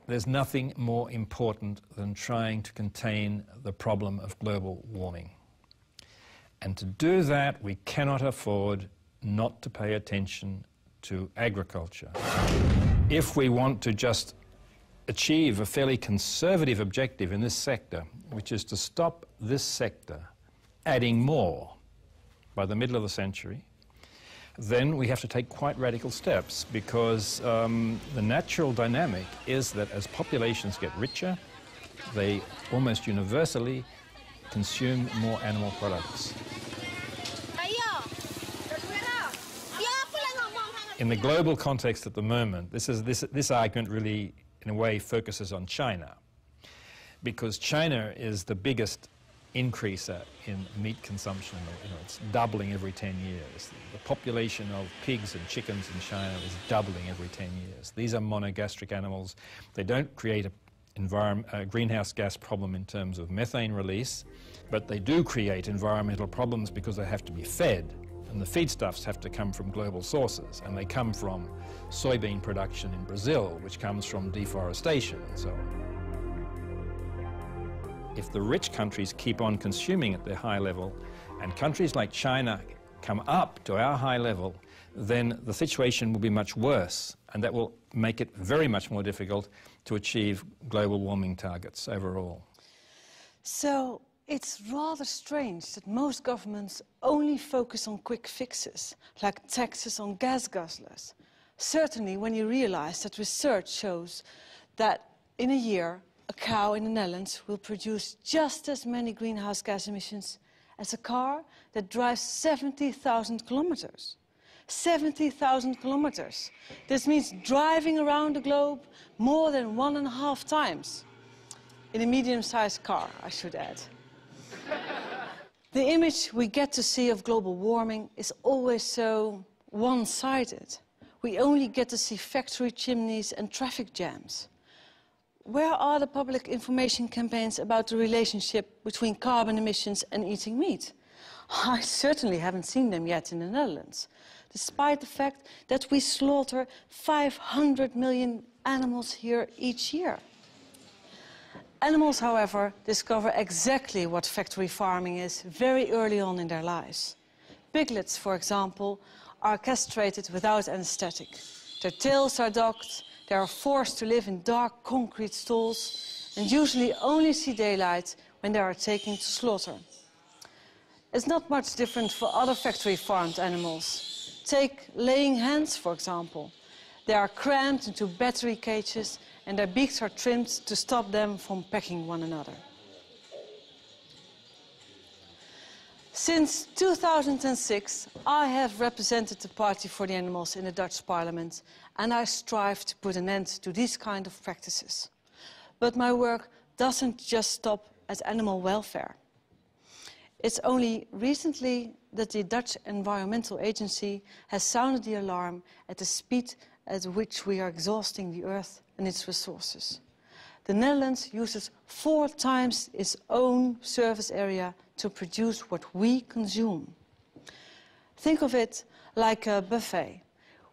there's nothing more important than trying to contain the problem of global warming. And to do that, we cannot afford not to pay attention to agriculture. If we want to just achieve a fairly conservative objective in this sector, which is to stop this sector adding more by the middle of the century, then we have to take quite radical steps, because the natural dynamic is that as populations get richer, they almost universally consume more animal products. In the global context at the moment, this argument really, in a way, focuses on China, because China is the biggest increaser in meat consumption. You know, it's doubling every 10 years. The population of pigs and chickens in China is doubling every 10 years. These are monogastric animals. They don't create a greenhouse gas problem in terms of methane release, but they do create environmental problems because they have to be fed. And the feedstuffs have to come from global sources, and they come from soybean production in Brazil, which comes from deforestation and so on. If the rich countries keep on consuming at their high level, and countries like China come up to our high level, then the situation will be much worse, and that will make it very much more difficult to achieve global warming targets overall. So it's rather strange that most governments only focus on quick fixes, like taxes on gas guzzlers. Certainly when you realize that research shows that in a year, a cow in the Netherlands will produce just as many greenhouse gas emissions as a car that drives 70,000 kilometers. 70,000 kilometers. This means driving around the globe more than 1.5 times. In a medium-sized car, I should add. The image we get to see of global warming is always so one-sided. We only get to see factory chimneys and traffic jams. Where are the public information campaigns about the relationship between carbon emissions and eating meat? I certainly haven't seen them yet in the Netherlands, despite the fact that we slaughter 500 million animals here each year. Animals, however, discover exactly what factory farming is very early on in their lives. Piglets, for example, are castrated without anesthetic. Their tails are docked, they are forced to live in dark concrete stalls, and usually only see daylight when they are taken to slaughter. It's not much different for other factory-farmed animals. Take laying hens, for example. They are crammed into battery cages, and their beaks are trimmed to stop them from pecking one another. Since 2006, I have represented the Party for the Animals in the Dutch Parliament, and I strive to put an end to these kind of practices. But my work doesn't just stop at animal welfare. It's only recently that the Dutch Environmental Agency has sounded the alarm at the speed at which we are exhausting the earth and its resources. The Netherlands uses 4 times its own surface area to produce what we consume. Think of it like a buffet.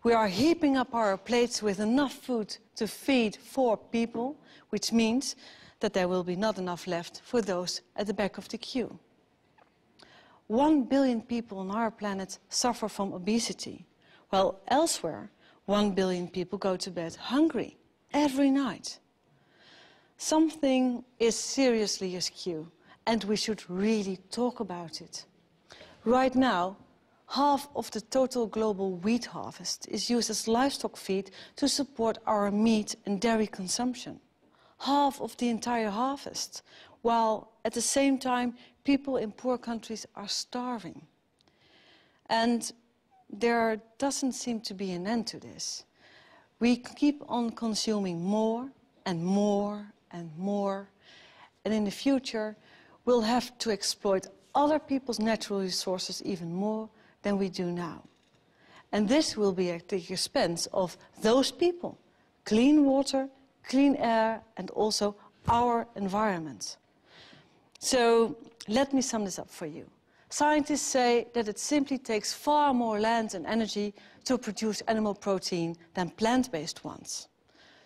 We are heaping up our plates with enough food to feed 4 people, which means that there will be not enough left for those at the back of the queue. 1 billion people on our planet suffer from obesity, while elsewhere 1 billion people go to bed hungry every night. Something is seriously askew, and we should really talk about it. Right now, half of the total global wheat harvest is used as livestock feed to support our meat and dairy consumption. Half of the entire harvest, while at the same time people in poor countries are starving. And there doesn't seem to be an end to this. We keep on consuming more and more and more, and in the future we'll have to exploit other people's natural resources even more than we do now. And this will be at the expense of those people, clean water, clean air, and also our environment. So let me sum this up for you. Scientists say that it simply takes far more land and energy to produce animal protein than plant-based ones.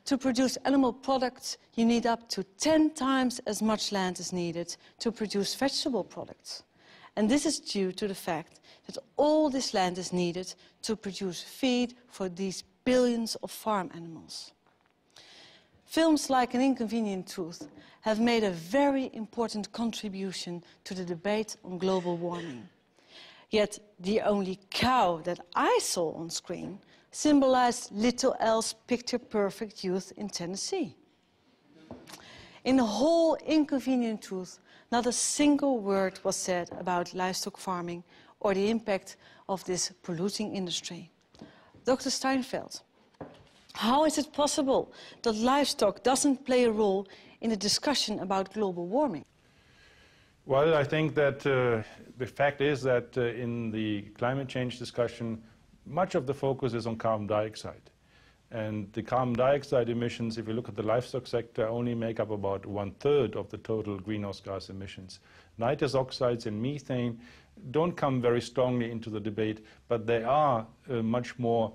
To produce animal products, you need up to 10 times as much land as needed to produce vegetable products. And this is due to the fact that all this land is needed to produce feed for these billions of farm animals. Films like An Inconvenient Truth have made a very important contribution to the debate on global warming. Yet the only cow that I saw on screen symbolized little else picture-perfect youth in Tennessee. In the whole Inconvenient Truth, not a single word was said about livestock farming or the impact of this polluting industry. Dr. Steinfeld, how is it possible that livestock doesn't play a role in the discussion about global warming? Well, I think that the fact is that in the climate change discussion, much of the focus is on carbon dioxide. And the carbon dioxide emissions, if you look at the livestock sector, only make up about 1/3 of the total greenhouse gas emissions. Nitrous oxides and methane don't come very strongly into the debate, but they are much more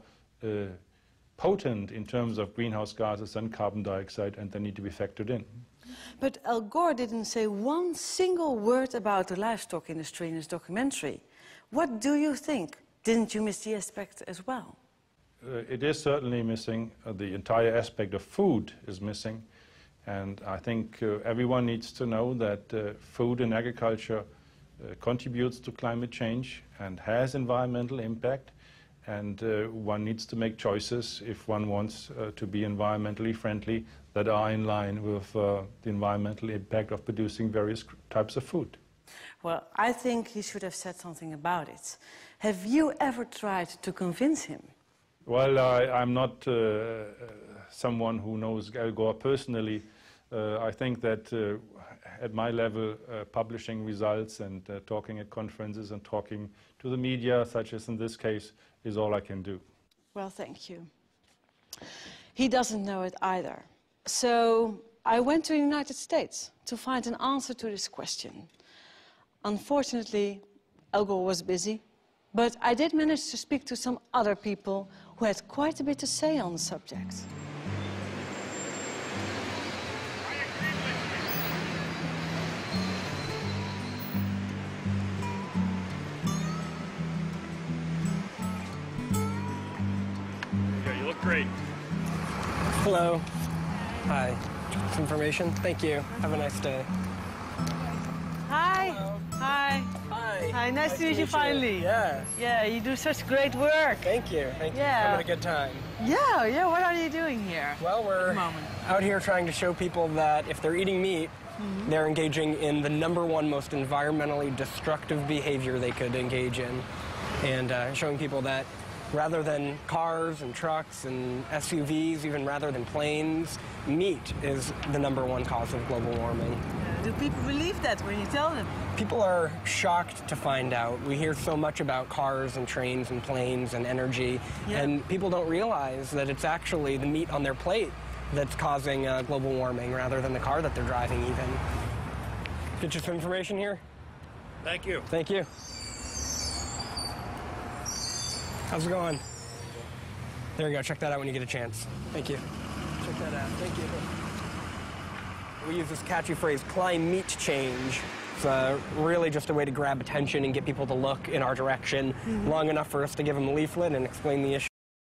potent in terms of greenhouse gases than carbon dioxide, and they need to be factored in. But Al Gore didn't say one single word about the livestock industry in his documentary. What do you think? Didn't you miss the aspect as well? It is certainly missing. The entire aspect of food is missing. And I think everyone needs to know that food and agriculture contributes to climate change and has environmental impact. And one needs to make choices if one wants to be environmentally friendly that are in line with the environmental impact of producing various types of food. Well, I think he should have said something about it. Have you ever tried to convince him? Well, I'm not someone who knows Al Gore personally. I think that at my level, publishing results and talking at conferences and talking to the media, such as in this case, is all I can do. Well, thank you. He doesn't know it either. So I went to the United States to find an answer to this question. Unfortunately, Al Gore was busy, but I did manage to speak to some other people who had quite a bit to say on the subject. Yeah, you look great. Hello. Hi. Some information? Thank you. Have a nice day. Hi. Hello. Hi. Hi. Hi, nice to meet you finally. Yeah. Yeah, you do such great work. Thank you. Thank you. Yeah. Having a good time. Yeah, what are you doing here? Well, we're out here trying to show people that if they're eating meat, they're engaging in the #1 most environmentally destructive behavior they could engage in. And showing people that rather than cars and trucks and SUVs, even rather than planes, meat is the #1 cause of global warming. Do people believe that when you tell them? People are shocked to find out. We hear so much about cars and trains and planes and energy, and people don't realize that it's actually the meat on their plate that's causing global warming rather than the car that they're driving even. Get you some information here? Thank you. Thank you. How's it going? There you go. Check that out when you get a chance. Thank you. Check that out. Thank you. We use this catchy phrase, climate change. It's really just a way to grab attention and get people to look in our direction long enough for us to give them a leaflet and explain the issue.